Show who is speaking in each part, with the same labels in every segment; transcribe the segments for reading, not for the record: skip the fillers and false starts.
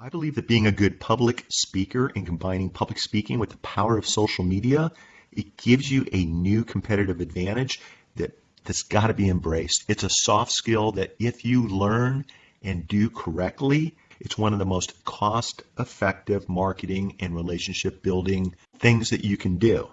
Speaker 1: I believe that being a good public speaker and combining public speaking with the power of social media, it gives you a new competitive advantage that's got to be embraced. It's a soft skill that if you learn and do correctly, it's one of the most cost-effective marketing and relationship building things that you can do.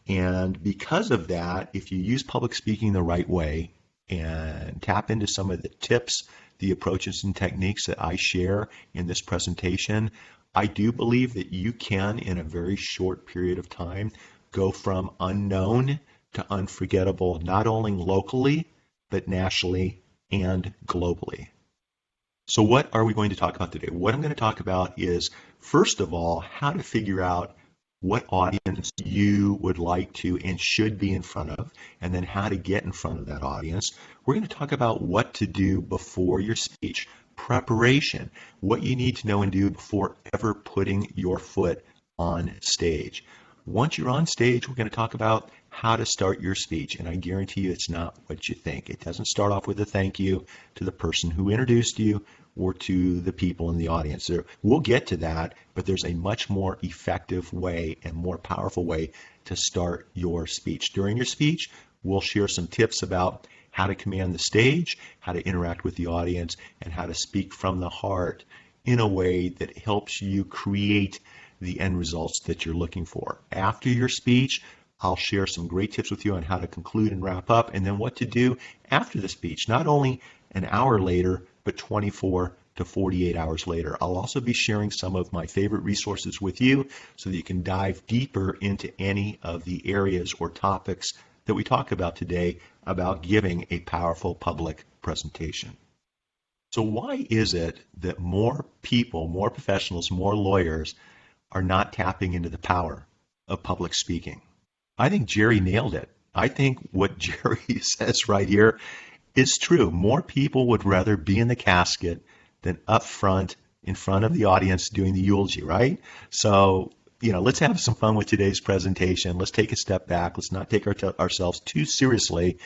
Speaker 1: And because of that, if you use public speaking the right way and tap into some of the tips, the approaches and techniques that I share in this presentation, I do believe that you can, in a very short period of time, go from unknown to unforgettable, not only locally, but nationally and globally. So what are we going to talk about today? What I'm going to talk about is, first of all, how to figure out what audience you would like to and should be in front of, and then how to get in front of that audience. We're going to talk about what to do before your speech, preparation, what you need to know and do before ever putting your foot on stage. Once you're on stage, we're going to talk about how to start your speech, and I guarantee you it's not what you think. It doesn't start off with a thank you to the person who introduced you or to the people in the audience. We'll get to that, but there's a much more effective way and more powerful way to start your speech. During your speech, we'll share some tips about how to command the stage, how to interact with the audience, and how to speak from the heart in a way that helps you create the end results that you're looking for. After your speech, I'll share some great tips with you on how to conclude and wrap up, and then what to do after the speech, not only an hour later, but 24 to 48 hours later. I'll also be sharing some of my favorite resources with you so that you can dive deeper into any of the areas or topics that we talk about today about giving a powerful public presentation. So why is it that more people, more professionals, more lawyers are not tapping into the power of public speaking? I think Jerry nailed it. I think what Jerry says right here is true. More people would rather be in the casket than up front in front of the audience doing the eulogy, right? So, let's have some fun with today's presentation. Let's take a step back. Let's not take ourselves too seriously.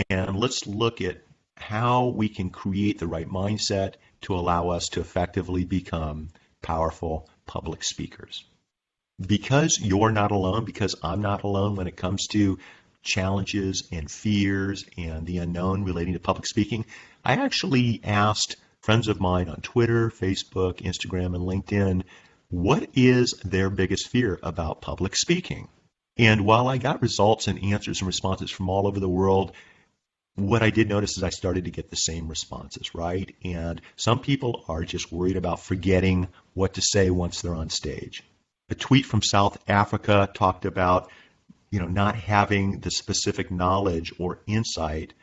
Speaker 1: And let's look at how we can create the right mindset to allow us to effectively become powerful public speakers. Because you're not alone, because I'm not alone when it comes to challenges and fears and the unknown relating to public speaking, I actually asked friends of mine on Twitter, Facebook, Instagram, and LinkedIn, what is their biggest fear about public speaking? And while I got results and answers and responses from all over the world, what I did notice is I started to get the same responses, right? And some people are just worried about forgetting what to say once they're on stage. A tweet from South Africa talked about, not having the specific knowledge or insight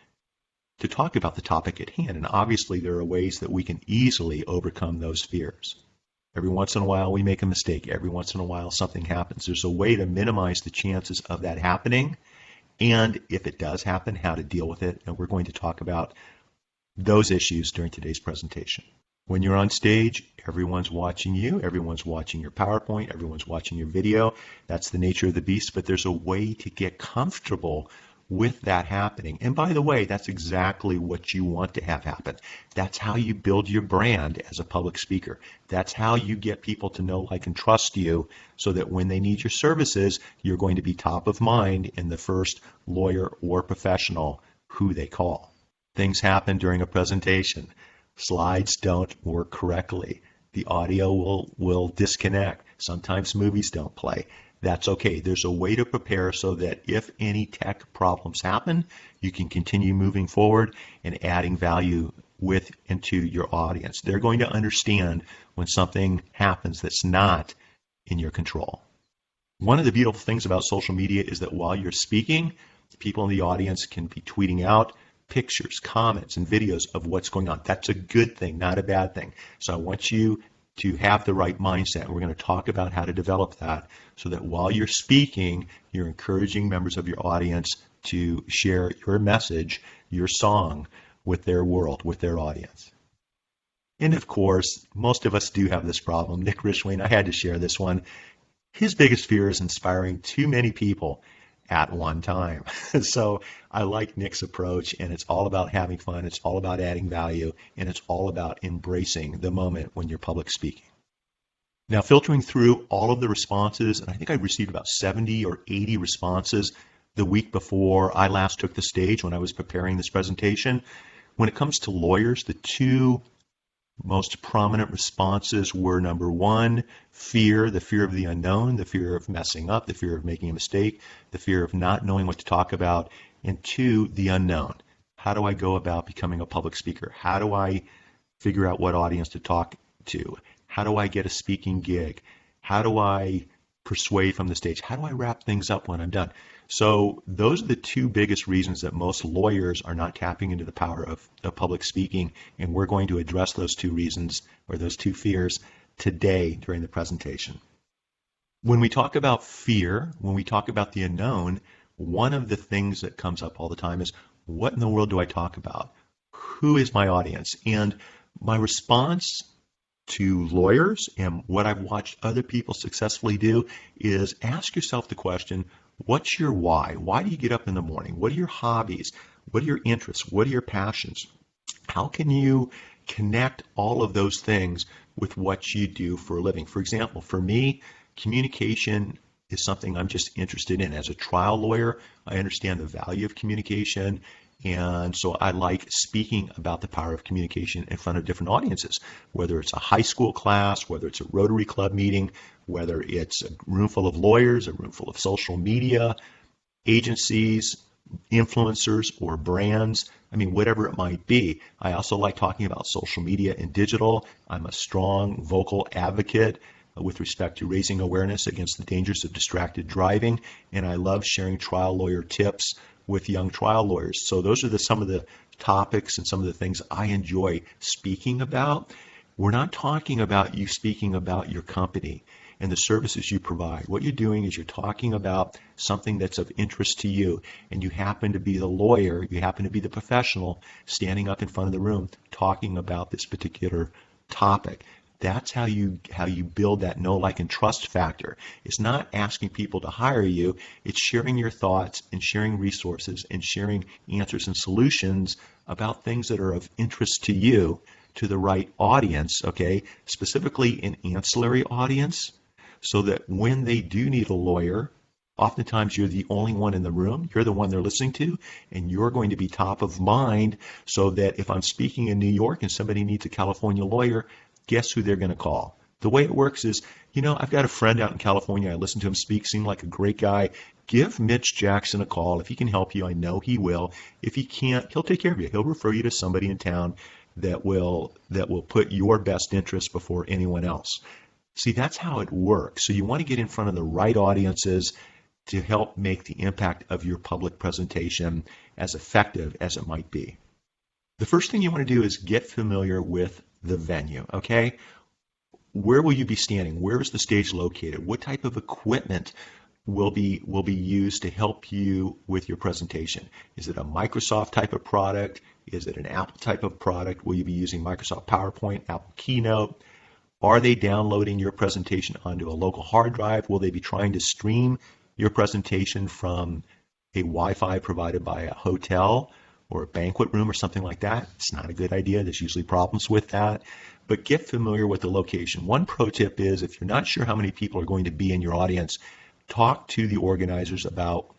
Speaker 1: to talk about the topic at hand. And obviously there are ways that we can easily overcome those fears. Every once in a while we make a mistake. Every once in a while something happens. There's a way to minimize the chances of that happening. And if it does happen, how to deal with it. And we're going to talk about those issues during today's presentation. When you're on stage, everyone's watching you, everyone's watching your PowerPoint, everyone's watching your video. That's the nature of the beast, but there's a way to get comfortable with that happening. And by the way, that's exactly what you want to have happen. That's how you build your brand as a public speaker. That's how you get people to know, like, and trust you so that when they need your services, you're going to be top of mind in the first lawyer or professional who they call. Things happen during a presentation. Slides don't work correctly. The audio will disconnect. Sometimes movies don't play. That's okay. There's a way to prepare so that if any tech problems happen, you can continue moving forward and adding value with and to your audience. They're going to understand when something happens that's not in your control. One of the beautiful things about social media is that while you're speaking, people in the audience can be tweeting out pictures, comments, and videos of what's going on. That's a good thing, not a bad thing. So I want you to have the right mindset. We're going to talk about how to develop that so that while you're speaking, you're encouraging members of your audience to share your message, your song with their world, with their audience. And of course, most of us do have this problem. Nick Rishwain, I had to share this one. His biggest fear is inspiring too many people at one time. So I like Nick's approach, and it's all about having fun, it's all about adding value, and it's all about embracing the moment when you're public speaking. Now, filtering through all of the responses, and I think I received about 70 or 80 responses the week before I last took the stage when I was preparing this presentation. When it comes to lawyers, the two most prominent responses were number one, fear, the fear of the unknown, the fear of messing up, the fear of making a mistake, the fear of not knowing what to talk about, and two, the unknown. How do I go about becoming a public speaker? How do I figure out what audience to talk to? How do I get a speaking gig? How do I persuade from the stage? How do I wrap things up when I'm done? So those are the two biggest reasons that most lawyers are not tapping into the power of public speaking, and we're going to address those two reasons or those two fears today during the presentation. When we talk about fear, when we talk about the unknown, one of the things that comes up all the time is, what in the world do I talk about? Who is my audience? And my response to lawyers and what I've watched other people successfully do is ask yourself the question, what's your why? Why do you get up in the morning? What are your hobbies? What are your interests? What are your passions? How can you connect all of those things with what you do for a living? For example, for me, communication is something I'm just interested in. As a trial lawyer, I understand the value of communication. And so I like speaking about the power of communication in front of different audiences, whether it's a high school class, whether it's a Rotary Club meeting, whether it's a room full of lawyers, a room full of social media, agencies, influencers, or brands. I mean, whatever it might be. I also like talking about social media and digital. I'm a strong vocal advocate with respect to raising awareness against the dangers of distracted driving, and I love sharing trial lawyer tips with young trial lawyers. So those are some of the topics and some of the things I enjoy speaking about. We're not talking about you speaking about your company and the services you provide. What you're doing is you're talking about something that's of interest to you, and you happen to be the lawyer, you happen to be the professional standing up in front of the room talking about this particular topic. That's how you build that know, like, and trust factor. It's not asking people to hire you. It's sharing your thoughts and sharing resources and sharing answers and solutions about things that are of interest to you, to the right audience, okay? Specifically an ancillary audience, so that when they do need a lawyer, oftentimes you're the only one in the room, you're the one they're listening to, and you're going to be top of mind, so that if I'm speaking in New York and somebody needs a California lawyer, guess who they're going to call? The way it works is, I've got a friend out in California. I listened to him speak, seemed like a great guy. Give Mitch Jackson a call. If he can help you, I know he will. If he can't, he'll take care of you. He'll refer you to somebody in town that will put your best interest before anyone else. See, that's how it works. So you want to get in front of the right audiences to help make the impact of your public presentation as effective as it might be. The first thing you want to do is get familiar with the venue, okay? Where will you be standing? Where is the stage located? What type of equipment will be used to help you with your presentation? Is it a Microsoft type of product? Is it an Apple type of product? Will you be using Microsoft PowerPoint, Apple Keynote? Are they downloading your presentation onto a local hard drive? Will they be trying to stream your presentation from a Wi-Fi provided by a hotel or a banquet room or something like that? It's not a good idea. There's usually problems with that. But get familiar with the location. One pro tip is, if you're not sure how many people are going to be in your audience, talk to the organizers about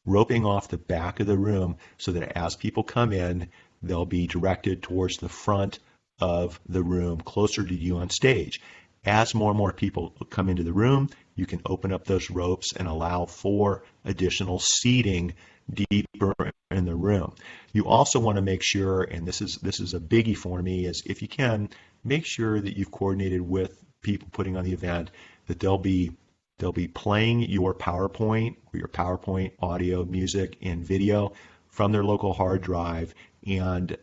Speaker 1: roping off the back of the room so that as people come in, they'll be directed towards the front of the room, closer to you on stage. As more and more people come into the room, you can open up those ropes and allow for additional seating deeper in the room. You also want to make sure, and this is a biggie for me, is if you can, make sure that you've coordinated with people putting on the event that they'll be playing your PowerPoint or your PowerPoint audio, music, and video from their local hard drive, and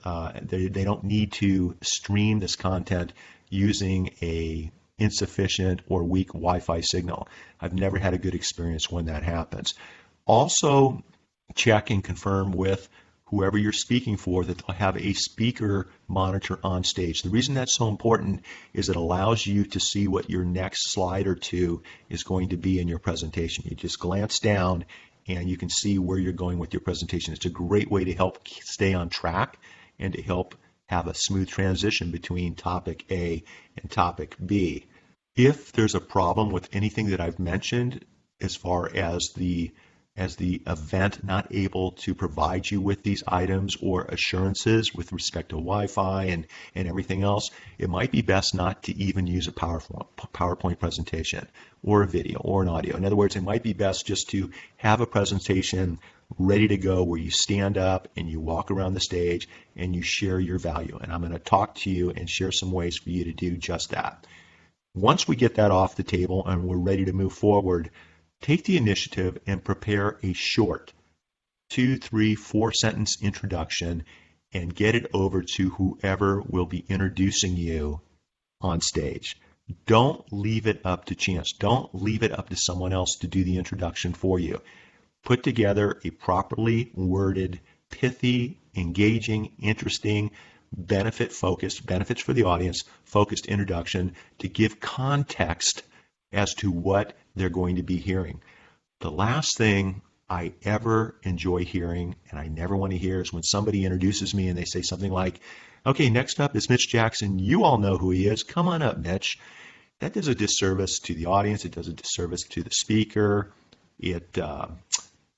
Speaker 1: they don't need to stream this content using a insufficient or weak Wi-Fi signal. I've never had a good experience when that happens. Also, check and confirm with whoever you're speaking for that they'll have a speaker monitor on stage. The reason that's so important is it allows you to see what your next slide or two is going to be in your presentation. You just glance down and you can see where you're going with your presentation. It's a great way to help stay on track and to help have a smooth transition between topic A and topic B. If there's a problem with anything that I've mentioned, as far as the event not able to provide you with these items or assurances with respect to Wi-Fi and everything else, it might be best not to even use a PowerPoint presentation or a video or an audio. In other words, it might be best just to have a presentation ready to go where you stand up and you walk around the stage and you share your value. And I'm going to talk to you and share some ways for you to do just that. Once we get that off the table and we're ready to move forward, take the initiative and prepare a short 2, 3, 4 sentence introduction and get it over to whoever will be introducing you on stage. Don't leave it up to chance. Don't leave it up to someone else to do the introduction for you. Put together a properly worded, pithy, engaging, interesting, benefit-focused, benefits for the audience, focused introduction to give context as to what they're going to be hearing. The last thing I ever enjoy hearing, and I never want to hear, is when somebody introduces me and they say something like, okay, next up is Mitch Jackson. You all know who he is. Come on up, Mitch. That does a disservice to the audience. It does a disservice to the speaker.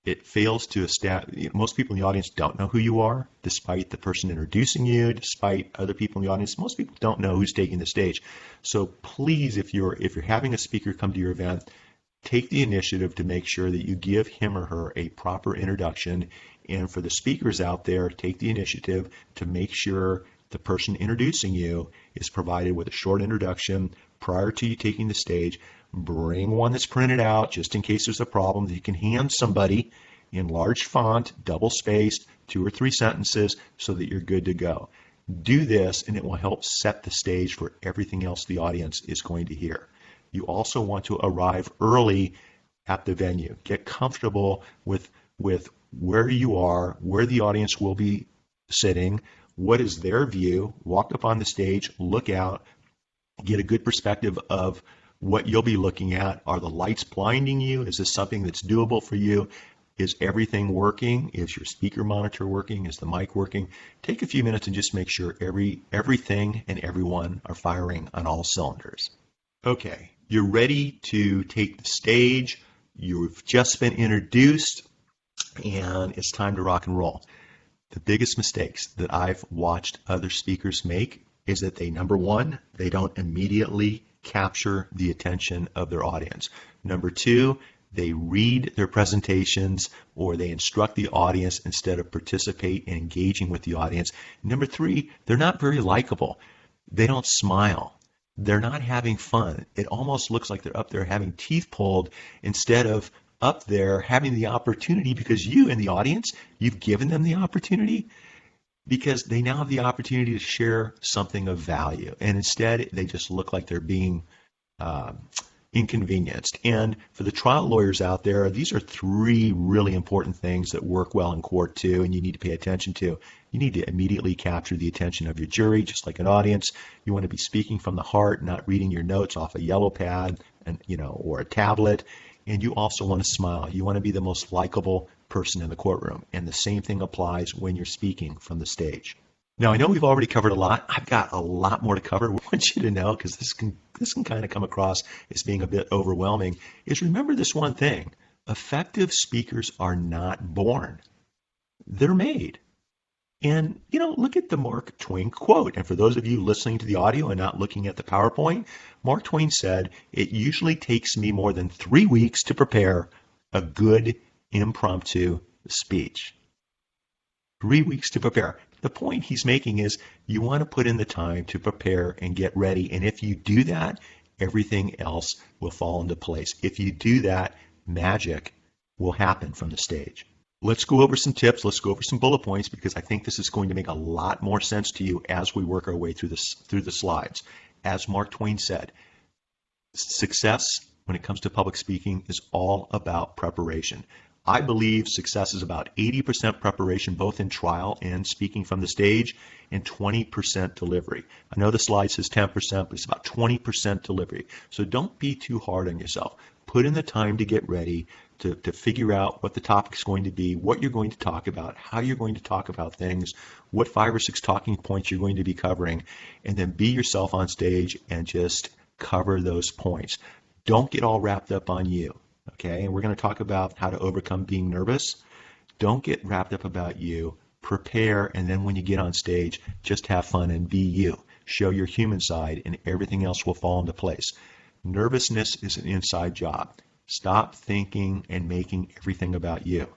Speaker 1: It fails to establish, most people in the audience don't know who you are, despite the person introducing you, despite other people in the audience. Most people don't know who's taking the stage. So please, if you're having a speaker come to your event, take the initiative to make sure that you give him or her a proper introduction. And for the speakers out there, take the initiative to make sure the person introducing you is provided with a short introduction prior to you taking the stage. Bring one that's printed out just in case there's a problem that you can hand somebody in large font, double spaced, 2 or 3 sentences so that you're good to go. Do this and it will help set the stage for everything else the audience is going to hear. You also want to arrive early at the venue. Get comfortable with where you are, where the audience will be sitting, what is their view. Walk up on the stage, look out, get a good perspective of what you'll be looking at. Are the lights blinding you? Is this something that's doable for you? Is everything working? Is your speaker monitor working? Is the mic working? Take a few minutes and just make sure everything and everyone are firing on all cylinders. Okay, you're ready to take the stage. You've just been introduced and it's time to rock and roll. The biggest mistakes that I've watched other speakers make is that number one, they don't immediately capture the attention of their audience. Number two, they read their presentations or they instruct the audience instead of participate and engaging with the audience. Number three, they're not very likable. They don't smile. They're not having fun. It almost looks like they're up there having teeth pulled instead of up there having the opportunity, because you in the audience, you've given them the opportunity, because they now have the opportunity to share something of value. And instead, they just look like they're being inconvenienced. And for the trial lawyers out there, these are 3 really important things that work well in court too, and you need to pay attention to. You need to immediately capture the attention of your jury, just like an audience. You want to be speaking from the heart, not reading your notes off a yellow pad or a tablet. And you also want to smile. You want to be the most likable person in the courtroom. And the same thing applies when you're speaking from the stage. Now, I know we've already covered a lot. I've got a lot more to cover. I want you to know, because this can kind of come across as being a bit overwhelming, is remember this one thing. Effective speakers are not born. They're made. And, look at the Mark Twain quote. And for those of you listening to the audio and not looking at the PowerPoint, Mark Twain said, "It usually takes me more than 3 weeks to prepare a good impromptu speech." 3 weeks to prepare. The point he's making is you want to put in the time to prepare and get ready. And if you do that, everything else will fall into place. If you do that, magic will happen from the stage. Let's go over some tips. Let's go over some bullet points, because I think this is going to make a lot more sense to you as we work our way through the slides. As Mark Twain said, success when it comes to public speaking is all about preparation. I believe success is about 80% preparation, both in trial and speaking from the stage, and 20% delivery. I know the slide says 10%, but it's about 20% delivery. So don't be too hard on yourself. Put in the time to get ready, to figure out what the topic's going to be, what you're going to talk about, how you're going to talk about things, what 5 or 6 talking points you're going to be covering, and then be yourself on stage and just cover those points. Don't get all wrapped up on you, okay? And we're going to talk about how to overcome being nervous. Don't get wrapped up about you. Prepare, and then when you get on stage, just have fun and be you. Show your human side, and everything else will fall into place. Nervousness is an inside job. Stop thinking and making everything about you.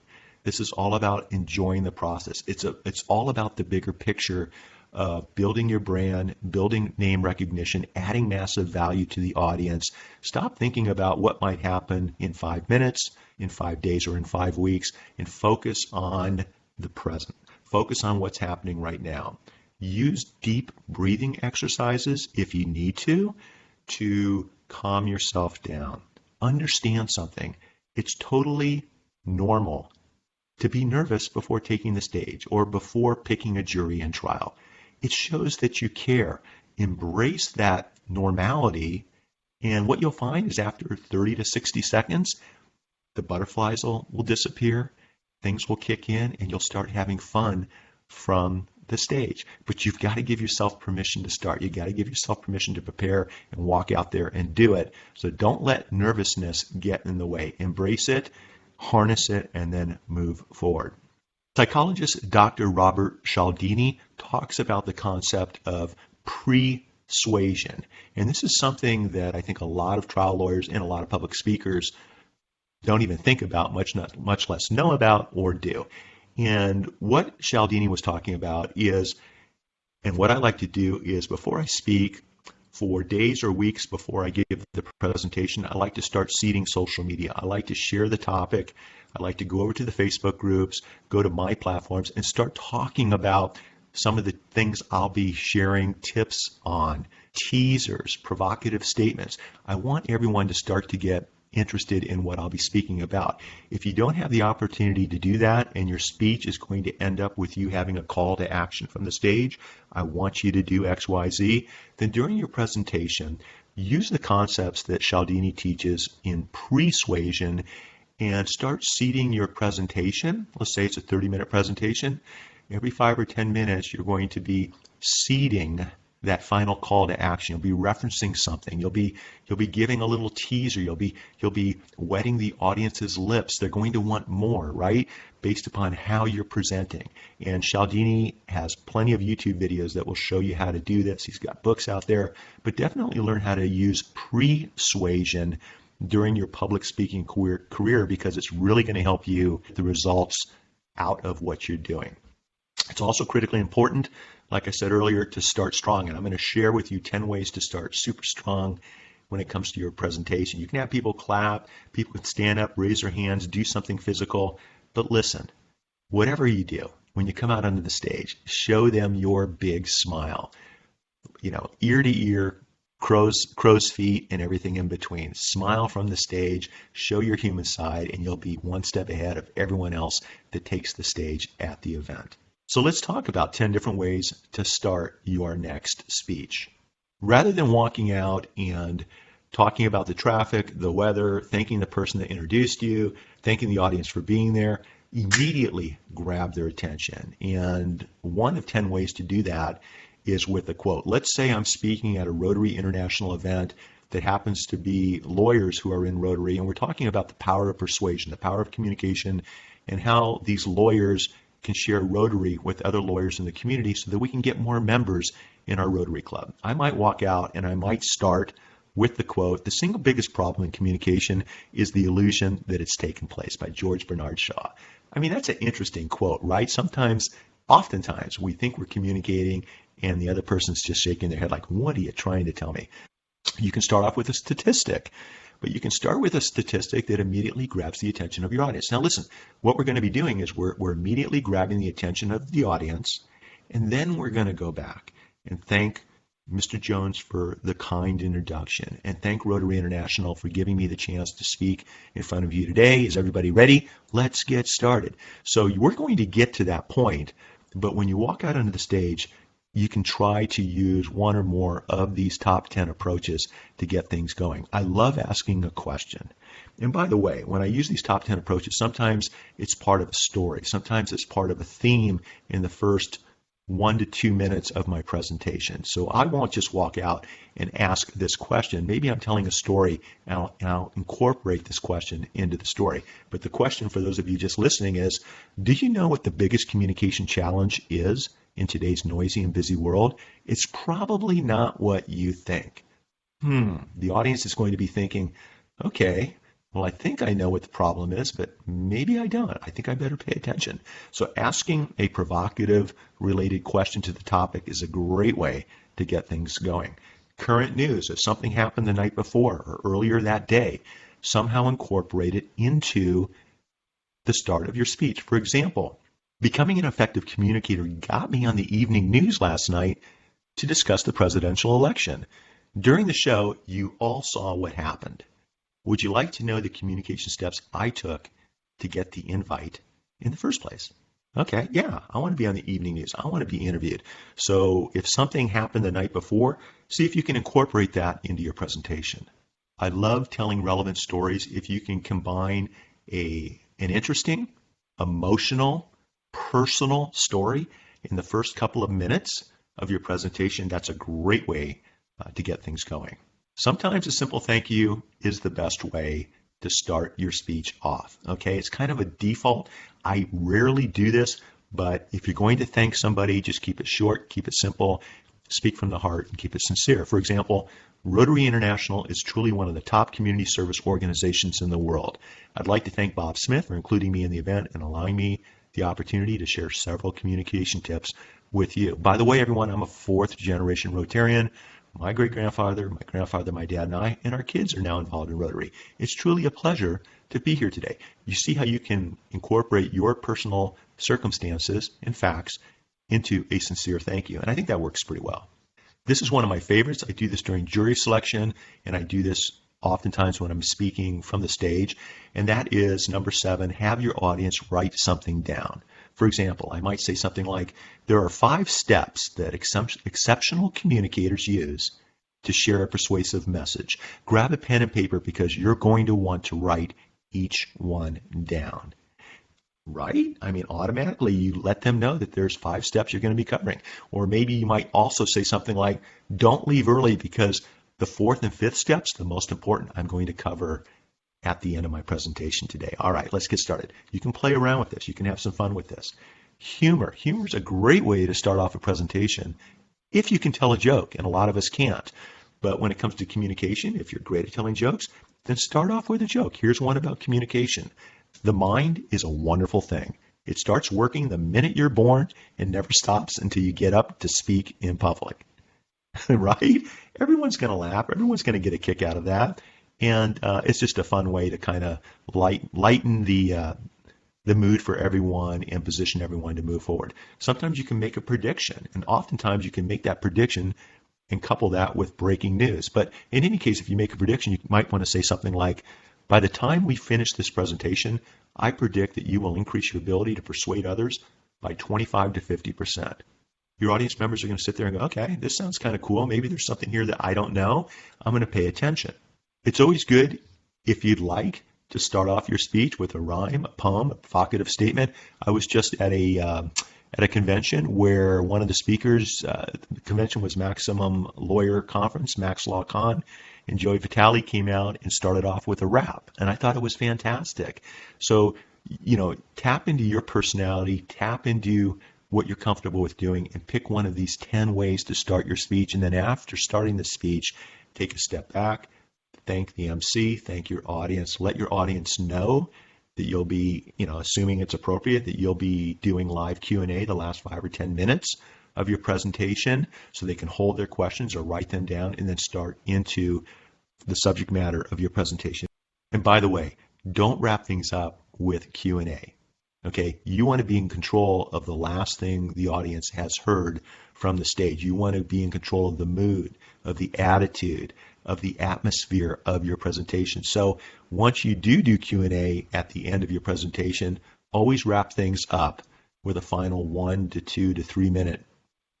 Speaker 1: This is all about enjoying the process. It's all about the bigger picture of building your brand, building name recognition, adding massive value to the audience. Stop thinking about what might happen in 5 minutes, in 5 days, or in 5 weeks, and focus on the present. Focus on what's happening right now. Use deep breathing exercises if you need to calm yourself down. Understand something. It's totally normal to be nervous before taking the stage or before picking a jury in trial. It shows that you care. Embrace that normality, and what you'll find is after 30 to 60 seconds, the butterflies will disappear, things will kick in, and you'll start having fun from the stage. But you've got to give yourself permission to start. You've got to give yourself permission to prepare and walk out there and do it. So don't let nervousness get in the way. Embrace it, harness it, and then move forward. Psychologist Dr. Robert Cialdini talks about the concept of persuasion. And this is something that I think a lot of trial lawyers and a lot of public speakers don't even think about, much less know about or do. And what Cialdini was talking about is, and what I like to do is before I speak, for days or weeks before I give the presentation, I like to start seeding social media. I like to share the topic. I like to go over to the Facebook groups, go to my platforms, and start talking about some of the things I'll be sharing tips on, teasers, provocative statements. I want everyone to start to get interested in what I'll be speaking about. If you don't have the opportunity to do that and your speech is going to end up with you having a call to action from the stage, I want you to do X, Y, Z, then during your presentation, use the concepts that Cialdini teaches in persuasion and start seeding your presentation. Let's say it's a 30-minute presentation. Every 5 or 10 minutes, you're going to be seeding that final call to action. You'll be referencing something. You'll be giving a little teaser. You'll be wetting the audience's lips. They're going to want more, right? Based upon how you're presenting. And Cialdini has plenty of YouTube videos that will show you how to do this. He's got books out there, but definitely learn how to use persuasion during your public speaking career because it's really going to help you get the results out of what you're doing. It's also critically important, like I said earlier, to start strong. And I'm going to share with you 10 ways to start super strong when it comes to your presentation. You can have people clap, people can stand up, raise their hands, do something physical. But listen, whatever you do, when you come out onto the stage, show them your big smile. Ear to ear, crow's feet, and everything in between. Smile from the stage, show your human side, and you'll be one step ahead of everyone else that takes the stage at the event. So let's talk about 10 different ways to start your next speech. Rather than walking out and talking about the traffic, the weather, thanking the person that introduced you, thanking the audience for being there, immediately grab their attention. And one of 10 ways to do that is with a quote. Let's say I'm speaking at a Rotary International event that happens to be lawyers who are in Rotary, and we're talking about the power of persuasion, the power of communication, and how these lawyers can share Rotary with other lawyers in the community so that we can get more members in our Rotary Club. I might walk out and I might start with the quote, "The single biggest problem in communication is the illusion that it's taken place," by George Bernard Shaw. I mean, that's an interesting quote, right? Oftentimes, we think we're communicating and the other person's just shaking their head like, what are you trying to tell me? You can start off with a statistic. But you can start with a statistic that immediately grabs the attention of your audience. Now listen, what we're going to be doing is we're immediately grabbing the attention of the audience, and then we're going to go back and thank Mr. Jones for the kind introduction, and thank Rotary International for giving me the chance to speak in front of you today. Is everybody ready? Let's get started. So we're going to get to that point, but when you walk out onto the stage, you can try to use one or more of these top 10 approaches to get things going. I love asking a question. And by the way, when I use these top 10 approaches, sometimes it's part of a story. Sometimes it's part of a theme in the first 1 to 2 minutes of my presentation. So I won't just walk out and ask this question. Maybe I'm telling a story and I'll incorporate this question into the story. But the question for those of you just listening is, do you know what the biggest communication challenge is in today's noisy and busy world? It's probably not what you think. The audience is going to be thinking, okay, well, I think I know what the problem is, but maybe I don't. I think I better pay attention. So asking a provocative related question to the topic is a great way to get things going. Current news, if something happened the night before or earlier that day, somehow incorporate it into the start of your speech. For example, becoming an effective communicator got me on the evening news last night to discuss the presidential election. During the show, you all saw what happened. Would you like to know the communication steps I took to get the invite in the first place? Okay, yeah, I want to be on the evening news. I want to be interviewed. So if something happened the night before, see if you can incorporate that into your presentation. I love telling relevant stories. If you can combine an interesting, emotional, personal story in the first couple of minutes of your presentation, that's a great way to get things going. Sometimes a simple thank you is the best way to start your speech off. Okay, it's kind of a default. I rarely do this, but if you're going to thank somebody, just keep it short, keep it simple, speak from the heart, and keep it sincere. For example, Rotary International is truly one of the top community service organizations in the world. I'd like to thank Bob Smith for including me in the event and allowing me the opportunity to share several communication tips with you. By the way, everyone, I'm a fourth generation Rotarian. My great-grandfather, my grandfather, my dad, and I, and our kids are now involved in Rotary. It's truly a pleasure to be here today. You see how you can incorporate your personal circumstances and facts into a sincere thank you. And I think that works pretty well. This is one of my favorites. I do this during jury selection, and I do this oftentimes when I'm speaking from the stage. And that is number 7, have your audience write something down. For example, I might say something like, there are 5 steps that exceptional communicators use to share a persuasive message. Grab a pen and paper because you're going to want to write each one down. Right? I mean, automatically you let them know that there's 5 steps you're going to be covering. Or maybe you might also say something like, don't leave early because the 4th and 5th steps, the most important, I'm going to cover at the end of my presentation today. All right, let's get started. You can play around with this. You can have some fun with this. Humor. Humor is a great way to start off a presentation if you can tell a joke, and a lot of us can't. But when it comes to communication, if you're great at telling jokes, then start off with a joke. Here's one about communication. The mind is a wonderful thing. It starts working the minute you're born and never stops until you get up to speak in public. Right? Everyone's going to laugh. Everyone's going to get a kick out of that. And it's just a fun way to kind of lighten the mood for everyone and position everyone to move forward. Sometimes you can make a prediction, and oftentimes you can make that prediction and couple that with breaking news. But in any case, if you make a prediction, you might want to say something like, by the time we finish this presentation, I predict that you will increase your ability to persuade others by 25 to 50%. Your audience members are going to sit there and go, okay, this sounds kind of cool. Maybe there's something here that I don't know. I'm going to pay attention. It's always good, if you'd like, to start off your speech with a rhyme, a poem, a provocative statement. I was just at a convention where one of the speakers, the convention was Maximum Lawyer Conference, Max Law Con, and Joey Vitale came out and started off with a rap, and I thought it was fantastic. So, tap into your personality, tap into what you're comfortable with doing, and pick one of these 10 ways to start your speech. And then after starting the speech, take a step back, thank the MC, thank your audience, let your audience know that you'll be, assuming it's appropriate, that you'll be doing live Q&A the last 5 or 10 minutes of your presentation so they can hold their questions or write them down and then start into the subject matter of your presentation. And by the way, don't wrap things up with Q&A. Okay, you want to be in control of the last thing the audience has heard from the stage. You want to be in control of the mood, of the attitude, of the atmosphere of your presentation. So once you do Q&A at the end of your presentation, always wrap things up with a final 1 to 2 to 3 minute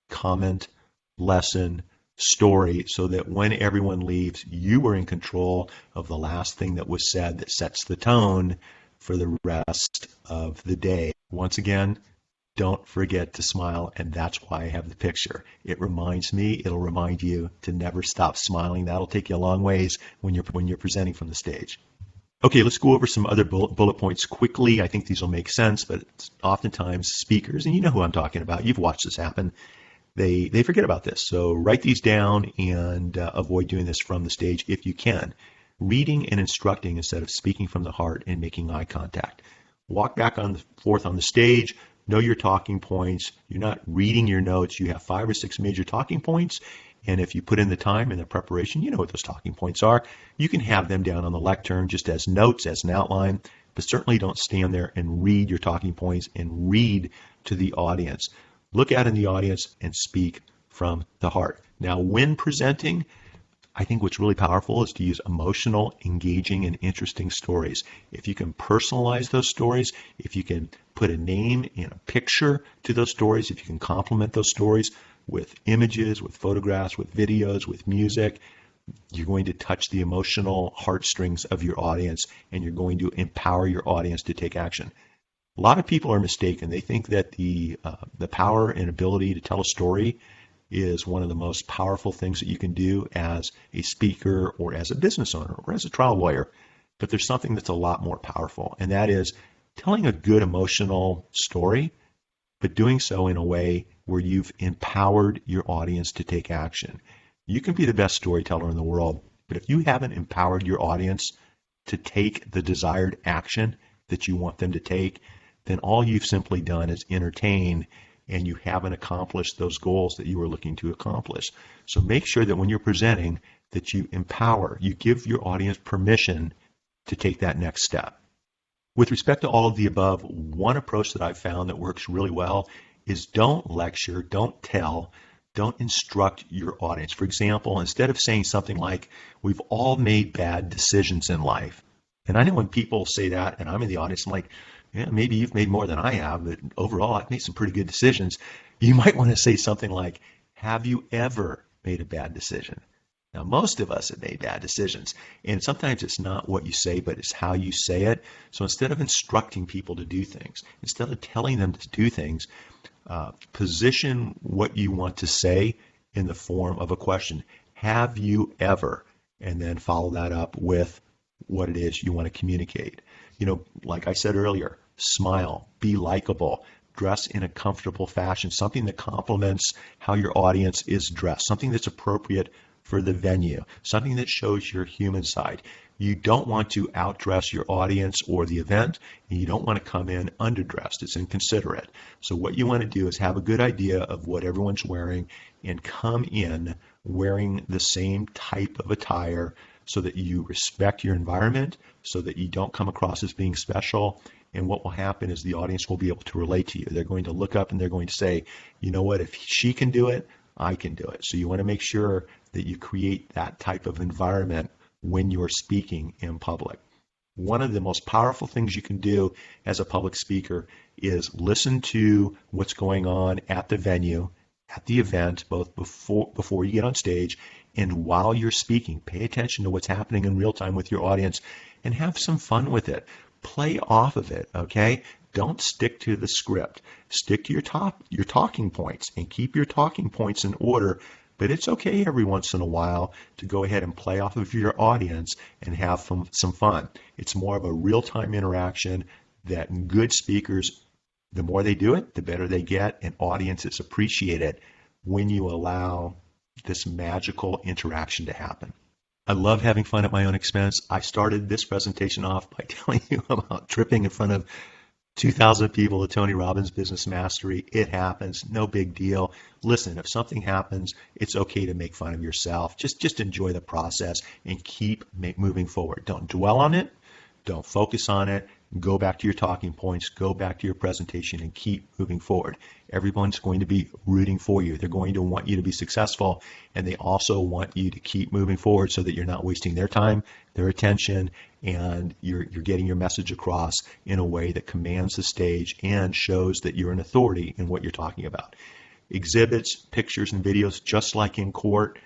Speaker 1: comment, lesson, story, so that when everyone leaves, you are in control of the last thing that was said that sets the tone for the rest of the day. Once again, don't forget to smile, and that's why I have the picture. It reminds me, it'll remind you to never stop smiling. That'll take you a long ways when you're presenting from the stage. Okay, let's go over some other bullet points quickly. I think these will make sense, but oftentimes speakers, and you know who I'm talking about, you've watched this happen, they forget about this. So write these down and avoid doing this from the stage if you can. Reading and instructing instead of speaking from the heart and making eye contact. Walk back on the forth on the stage, know your talking points. You're not reading your notes. You have 5 or 6 major talking points. And if you put in the time and the preparation, you know what those talking points are. You can have them down on the lectern just as notes, as an outline, but certainly don't stand there and read your talking points and read to the audience. Look out in the audience and speak from the heart. Now, when presenting, I think what's really powerful is to use emotional, engaging, and interesting stories. If you can personalize those stories, if you can put a name and a picture to those stories, if you can complement those stories with images, with photographs, with videos, with music, you're going to touch the emotional heartstrings of your audience, and you're going to empower your audience to take action. A lot of people are mistaken. They think that the power and ability to tell a story is one of the most powerful things that you can do as a speaker or as a business owner or as a trial lawyer. But there's something that's a lot more powerful, and that is telling a good emotional story, but doing so in a way where you've empowered your audience to take action. You can be the best storyteller in the world, but if you haven't empowered your audience to take the desired action that you want them to take, then all you've simply done is entertain, and you haven't accomplished those goals that you were looking to accomplish. So make sure that when you're presenting, that you empower, you give your audience permission to take that next step. With respect to all of the above, one approach that I've found that works really well is don't lecture, don't tell, don't instruct your audience. For example, instead of saying something like, we've all made bad decisions in life. And I know when people say that, and I'm in the audience, I'm like, yeah, maybe you've made more than I have, but overall, I've made some pretty good decisions. You might want to say something like, have you ever made a bad decision? Now, most of us have made bad decisions, and sometimes it's not what you say, but it's how you say it. So instead of instructing people to do things, instead of telling them to do things, position what you want to say in the form of a question. Have you ever? And then follow that up with what it is you want to communicate. You know, like I said earlier, smile, be likable, dress in a comfortable fashion, something that complements how your audience is dressed, something that's appropriate for the venue, something that shows your human side. You don't want to outdress your audience or the event, and you don't want to come in underdressed. It's inconsiderate. So what you want to do is have a good idea of what everyone's wearing and come in wearing the same type of attire so that you respect your environment, so that you don't come across as being special. And what will happen is the audience will be able to relate to you. They're going to look up and they're going to say, you know what, if she can do it, I can do it. So you want to make sure that you create that type of environment when you're speaking in public. One of the most powerful things you can do as a public speaker is listen to what's going on at the venue, at the event, both before you get on stage and while you're speaking. Pay attention to what's happening in real time with your audience and have some fun with it. Play off of it, okay? Don't stick to the script. Stick to your talking points and keep your talking points in order. But it's okay every once in a while to go ahead and play off of your audience and have some fun. It's more of a real-time interaction that good speakers, the more they do it, the better they get, and audiences appreciate it when you allow this magical interaction to happen. I love having fun at my own expense. I started this presentation off by telling you about tripping in front of 2,000 people at Tony Robbins Business Mastery. It happens. No big deal. Listen, if something happens, it's okay to make fun of yourself. Just enjoy the process and keep moving forward. Don't dwell on it. Don't focus on it. Go back to your talking points. Go back to your presentation and keep moving forward. Everyone's going to be rooting for you. They're going to want you to be successful, and they also want you to keep moving forward so that you're not wasting their time, their attention, and you're getting your message across in a way that commands the stage and shows that you're an authority in what you're talking about. Exhibits, pictures, and videos, just like in court,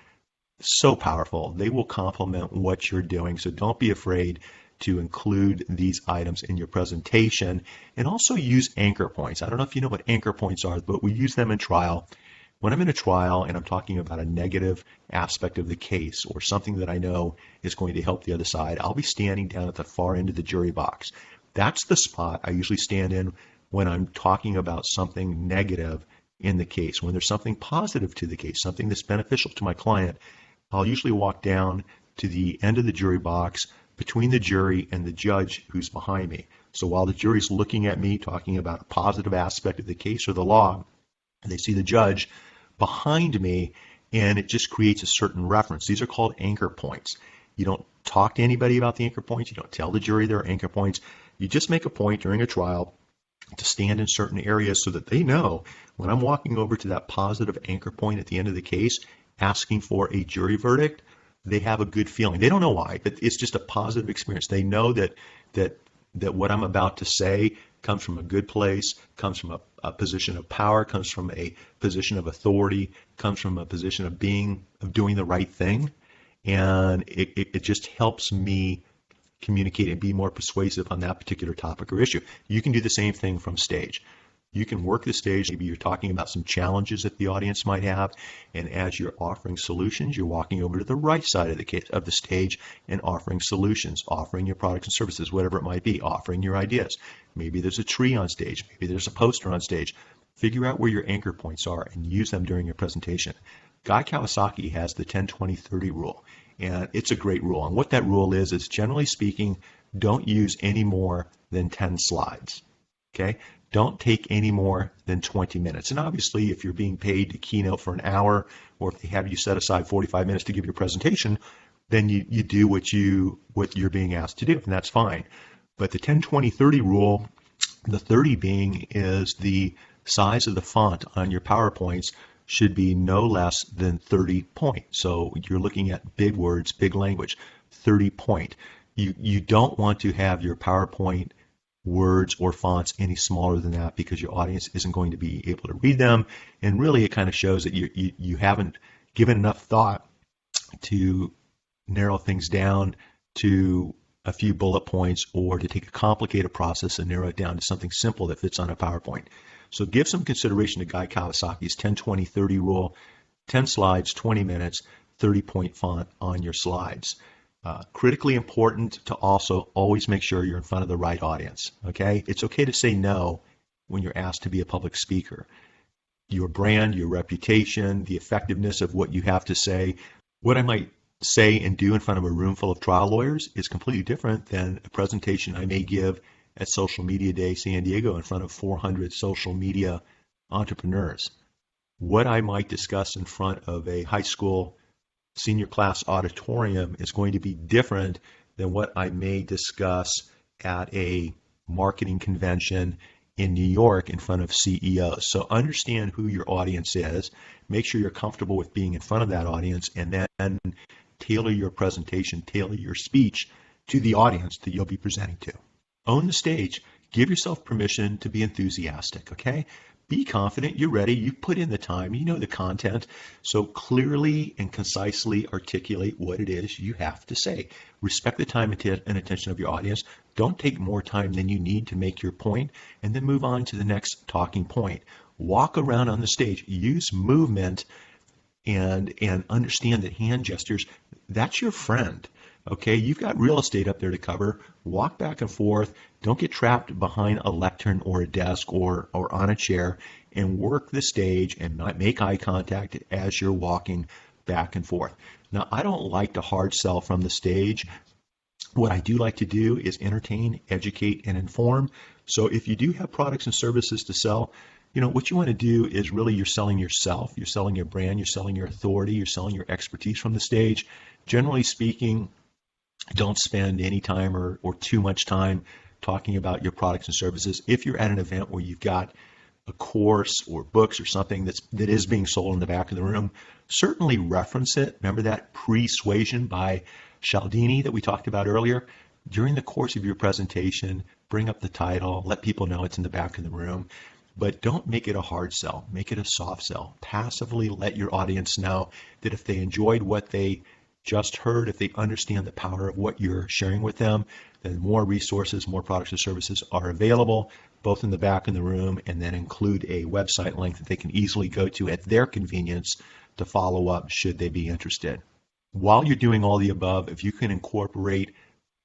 Speaker 1: so powerful. They will complement what you're doing, so don't be afraid to include these items in your presentation, and also use anchor points. I don't know if you know what anchor points are, but we use them in trial. When I'm in a trial and I'm talking about a negative aspect of the case or something that I know is going to help the other side, I'll be standing down at the far end of the jury box. That's the spot I usually stand in when I'm talking about something negative in the case. When there's something positive to the case, something that's beneficial to my client, I'll usually walk down to the end of the jury box between the jury and the judge who's behind me. So while the jury's looking at me talking about a positive aspect of the case or the law, they see the judge behind me, and it just creates a certain reference. These are called anchor points. You don't talk to anybody about the anchor points. You don't tell the jury there are anchor points. You just make a point during a trial to stand in certain areas so that they know when I'm walking over to that positive anchor point at the end of the case, asking for a jury verdict, they have a good feeling. They don't know why, but it's just a positive experience. They know that what I'm about to say comes from a good place, comes from a position of power, comes from a position of authority, comes from a position of doing the right thing. And it just helps me communicate and be more persuasive on that particular topic or issue. You can do the same thing from stage. You can work the stage. Maybe you're talking about some challenges that the audience might have, and as you're offering solutions, you're walking over to the right side of the stage and offering solutions, offering your products and services, whatever it might be, offering your ideas. Maybe there's a tree on stage. Maybe there's a poster on stage. Figure out where your anchor points are and use them during your presentation. Guy Kawasaki has the 10-20-30 rule, and it's a great rule. And what that rule is generally speaking, don't use any more than 10 slides. Okay? Don't take any more than 20 minutes. And obviously, if you're being paid to keynote for an hour, or if they have you set aside 45 minutes to give your presentation, then you do what you're being asked to do, and that's fine. But the 10-20-30 rule, the 30 being is the size of the font on your PowerPoints should be no less than 30 point. So you're looking at big words, big language, 30 point. You don't want to have your PowerPoint words or fonts any smaller than that because your audience isn't going to be able to read them. And really, it kind of shows that you haven't given enough thought to narrow things down to a few bullet points or to take a complicated process and narrow it down to something simple that fits on a PowerPoint. So give some consideration to Guy Kawasaki's 10-20-30 rule, 10 slides, 20 minutes, 30-point font on your slides. Critically important to also always make sure you're in front of the right audience, okay? It's okay to say no when you're asked to be a public speaker. Your brand, your reputation, the effectiveness of what you have to say, what I might say and do in front of a room full of trial lawyers is completely different than a presentation I may give at Social Media Day San Diego in front of 400 social media entrepreneurs. What I might discuss in front of a high school senior class auditorium is going to be different than what I may discuss at a marketing convention in New York in front of CEOs. So understand who your audience is, make sure you're comfortable with being in front of that audience, and then tailor your presentation, tailor your speech to the audience that you'll be presenting to. Own the stage. Give yourself permission to be enthusiastic, okay? Be confident, you're ready, you put in the time, you know the content, so clearly and concisely articulate what it is you have to say. Respect the time and attention of your audience. Don't take more time than you need to make your point, and then move on to the next talking point. Walk around on the stage, use movement, and understand that hand gestures, that's your friend. Okay, you've got real estate up there to cover. Walk back and forth. Don't get trapped behind a lectern or a desk or on a chair, and work the stage and not make eye contact as you're walking back and forth. Now, I don't like to hard sell from the stage. What I do like to do is entertain, educate, and inform. So if you do have products and services to sell, what you want to do is really you're selling yourself, you're selling your brand, you're selling your authority, you're selling your expertise from the stage. Generally speaking, don't spend any time or too much time talking about your products and services. If you're at an event where you've got a course or books or something that is being sold in the back of the room, certainly reference it. Remember that persuasion by Cialdini that we talked about earlier? During the course of your presentation, bring up the title, let people know it's in the back of the room, but don't make it a hard sell. Make it a soft sell. Passively let your audience know that if they enjoyed what they just heard, if they understand the power of what you're sharing with them, then more resources, more products and services are available, both in the back in the room, and then include a website link that they can easily go to at their convenience to follow up should they be interested. While you're doing all the above, if you can incorporate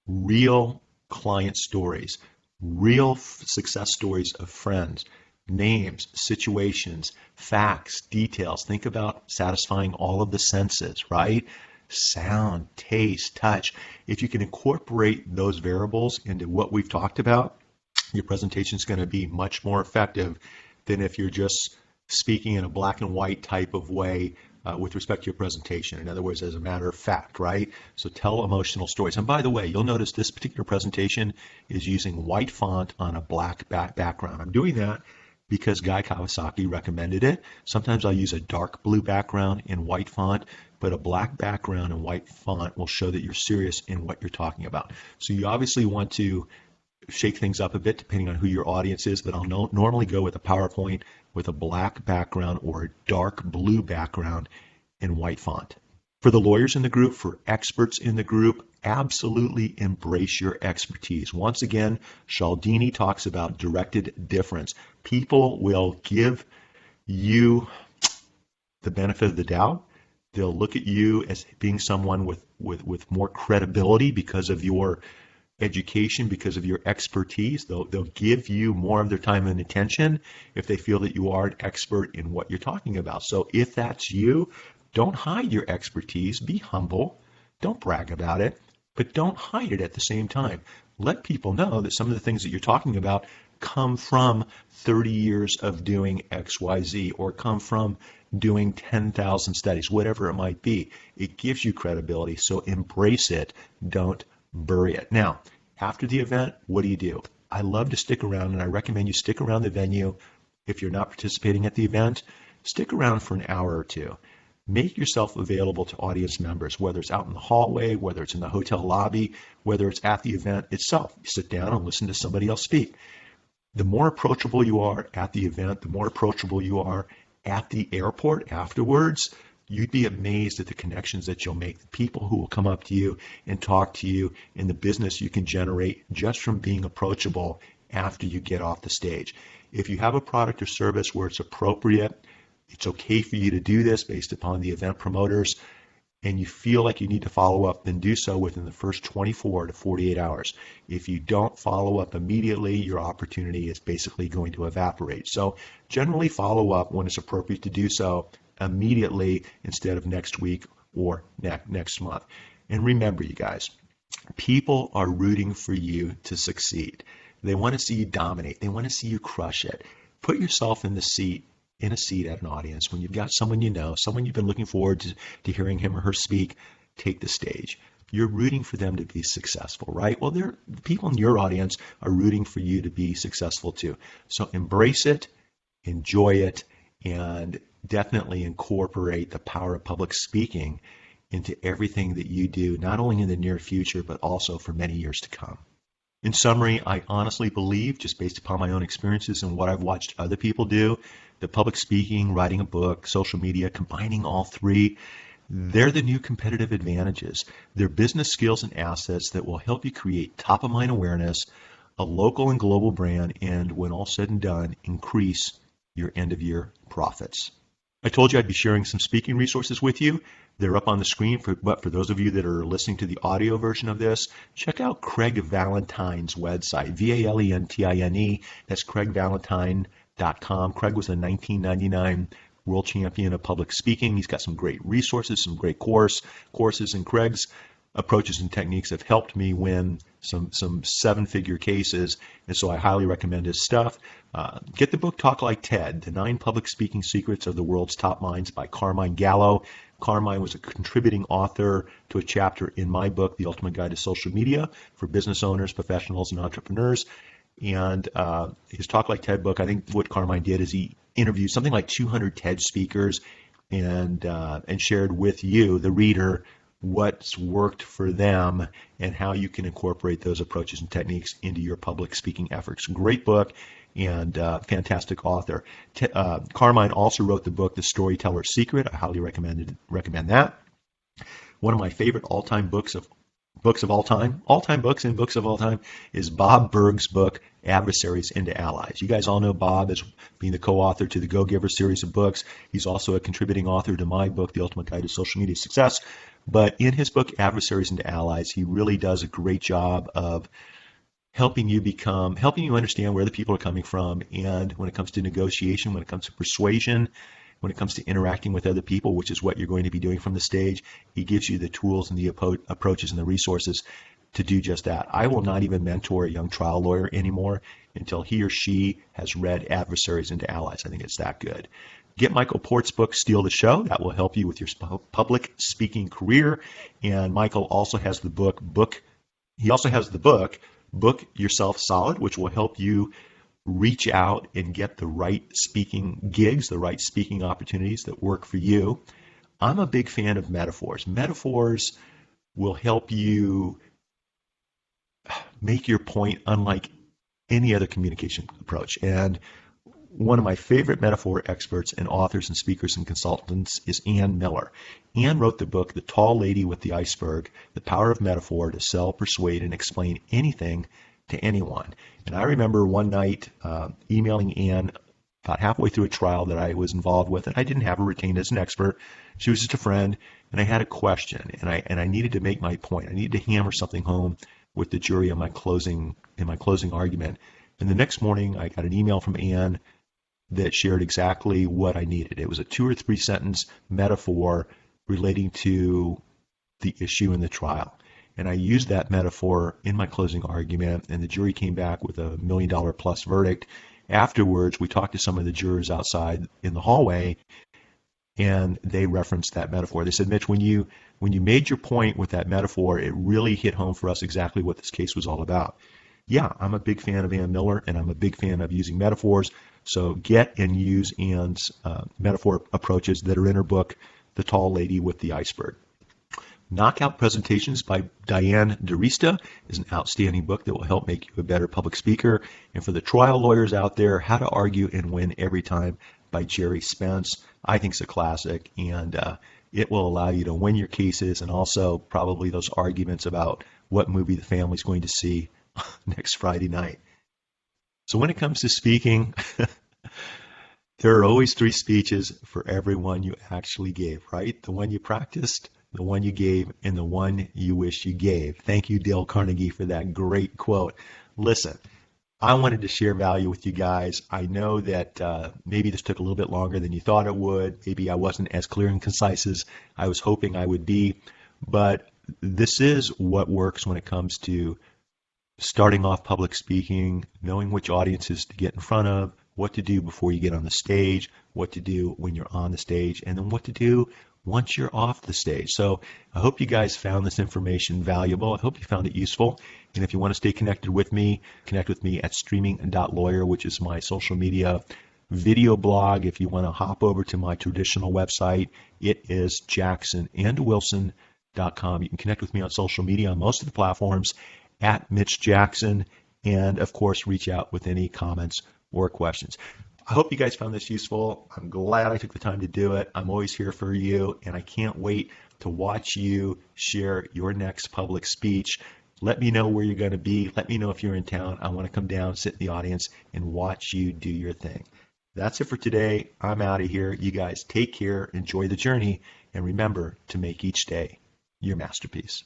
Speaker 1: real client stories, real success stories of friends, names, situations, facts, details. Think about satisfying all of the senses, right? Sound, taste, touch. If you can incorporate those variables into what we've talked about, your presentation is going to be much more effective than if you're just speaking in a black and white type of way with respect to your presentation. In other words, as a matter of fact, right? So tell emotional stories. And by the way, you'll notice this particular presentation is using white font on a black background. I'm doing that because Guy Kawasaki recommended it. Sometimes I'll use a dark blue background in white font, but a black background in white font will show that you're serious in what you're talking about. So you obviously want to shake things up a bit depending on who your audience is, but I'll normally go with a PowerPoint with a black background or a dark blue background in white font. For the lawyers in the group, for experts in the group, absolutely embrace your expertise. Once again, Cialdini talks about directed difference. People will give you the benefit of the doubt. They'll look at you as being someone with more credibility because of your education, because of your expertise. They'll give you more of their time and attention if they feel that you are an expert in what you're talking about. So if that's you, don't hide your expertise. Be humble. Don't brag about it, but don't hide it at the same time. Let people know that some of the things that you're talking about come from 30 years of doing XYZ or come from doing 10,000 studies, whatever it might be. It gives you credibility, so embrace it. Don't bury it. Now, after the event, what do? I love to stick around, and I recommend you stick around the venue. If you're not participating at the event, stick around for an hour or two. Make yourself available to audience members, whether it's out in the hallway, whether it's in the hotel lobby, whether it's at the event itself. You sit down and listen to somebody else speak. The more approachable you are at the event, the more approachable you are at the airport afterwards. You'd be amazed at the connections that you'll make, the people who will come up to you and talk to you, and the business you can generate just from being approachable after you get off the stage. If you have a product or service where it's appropriate, it's okay for you to do this based upon the event promoters, and you feel like you need to follow up, then do so within the first 24 to 48 hours. If you don't follow up immediately, your opportunity is basically going to evaporate. So generally follow up when it's appropriate to do so immediately instead of next week or next month. And remember, you guys, people are rooting for you to succeed. They want to see you dominate. They want to see you crush it. Put yourself in a seat at an audience when you've got someone you know, someone you've been looking forward to hearing him or her speak. Take the stage. You're rooting for them to be successful, right? Well, the people in your audience are rooting for you to be successful too. So embrace it, enjoy it, and definitely incorporate the power of public speaking into everything that you do, not only in the near future, but also for many years to come. In summary, I honestly believe, just based upon my own experiences and what I've watched other people do, that public speaking, writing a book, social media, combining all three, they're the new competitive advantages. They're business skills and assets that will help you create top-of-mind awareness, a local and global brand, and when all said and done, increase your end-of-year profits. I told you I'd be sharing some speaking resources with you. They're up on the screen, but for those of you that are listening to the audio version of this, check out Craig Valentine's website, Valentine. That's CraigValentine.com. Craig was a 1999 world champion of public speaking. He's got some great resources, some great courses, and Craig's approaches and techniques have helped me win some seven-figure cases, and so I highly recommend his stuff. Get the book Talk Like Ted, The 9 Public Speaking Secrets of the World's Top Minds by Carmine Gallo. Carmine was a contributing author to a chapter in my book, The Ultimate Guide to Social Media for Business Owners, Professionals, and Entrepreneurs. And his Talk Like TED book, I think what Carmine did is he interviewed something like 200 TED speakers and shared with you, the reader, what's worked for them and how you can incorporate those approaches and techniques into your public speaking efforts. Great book and fantastic author. Carmine also wrote the book, The Storyteller's Secret. I highly recommend that. One of my favorite all-time books of all-time books and books of all time is Bob Burg's book, Adversaries into Allies. You guys all know Bob as being the co-author to the Go-Giver series of books. He's also a contributing author to my book, The Ultimate Guide to Social Media Success. But in his book, Adversaries into Allies, he really does a great job of helping you understand where the people are coming from. And when it comes to negotiation, when it comes to persuasion, when it comes to interacting with other people, which is what you're going to be doing from the stage, he gives you the tools and the approaches and the resources to do just that. I will not even mentor a young trial lawyer anymore until he or she has read Adversaries into Allies. I think it's that good. Get Michael Port's book, Steal the Show. That will help you with your public speaking career. And Michael also has the book, Book Yourself Solid, which will help you reach out and get the right speaking gigs, the right speaking opportunities that work for you. I'm a big fan of metaphors. Metaphors will help you make your point unlike any other communication approach. And one of my favorite metaphor experts and authors and speakers and consultants is Ann Miller. Ann wrote the book, The Tall Lady with the Iceberg, The Power of Metaphor to Sell, Persuade, and Explain Anything to Anyone. And I remember one night emailing Ann about halfway through a trial that I was involved with, and I didn't have her retained as an expert. She was just a friend, and I had a question, and I needed to make my point. I needed to hammer something home with the jury in my closing argument. And the next morning, I got an email from Ann that shared exactly what I needed. It was a 2 or 3 sentence metaphor relating to the issue in the trial. And I used that metaphor in my closing argument, and the jury came back with $1 million plus verdict. Afterwards, we talked to some of the jurors outside in the hallway, and they referenced that metaphor. They said, Mitch, when you made your point with that metaphor, it really hit home for us exactly what this case was all about. Yeah, I'm a big fan of Ann Miller, and I'm a big fan of using metaphors. So get and use Ann's metaphor approaches that are in her book, The Tall Lady with the Iceberg. Knockout Presentations by Diane DeRista is an outstanding book that will help make you a better public speaker. And for the trial lawyers out there, How to Argue and Win Every Time by Jerry Spence, I think it's a classic, and it will allow you to win your cases and also probably those arguments about what movie the family's going to see next Friday night. So when it comes to speaking, there are always 3 speeches for every one you actually gave, right? The one you practiced, the one you gave, and the one you wish you gave. Thank you, Dale Carnegie, for that great quote. Listen, I wanted to share value with you guys. I know that maybe this took a little bit longer than you thought it would. Maybe I wasn't as clear and concise as I was hoping I would be. But this is what works when it comes to starting off public speaking, knowing which audiences to get in front of, what to do before you get on the stage, what to do when you're on the stage, and then what to do once you're off the stage. So I hope you guys found this information valuable. I hope you found it useful. And if you want to stay connected with me, connect with me at streaming.lawyer, which is my social media video blog. If you want to hop over to my traditional website, it is jacksonandwilson.com. You can connect with me on social media on most of the platforms at Mitch Jackson, and of course reach out with any comments or questions. I hope you guys found this useful. I'm glad I took the time to do it. I'm always here for you, and I can't wait to watch you share your next public speech. Let me know where you're going to be. Let me know if you're in town. I want to come down, sit in the audience, and watch you do your thing. That's it for today. I'm out of here. You guys take care, enjoy the journey, and remember to make each day your masterpiece.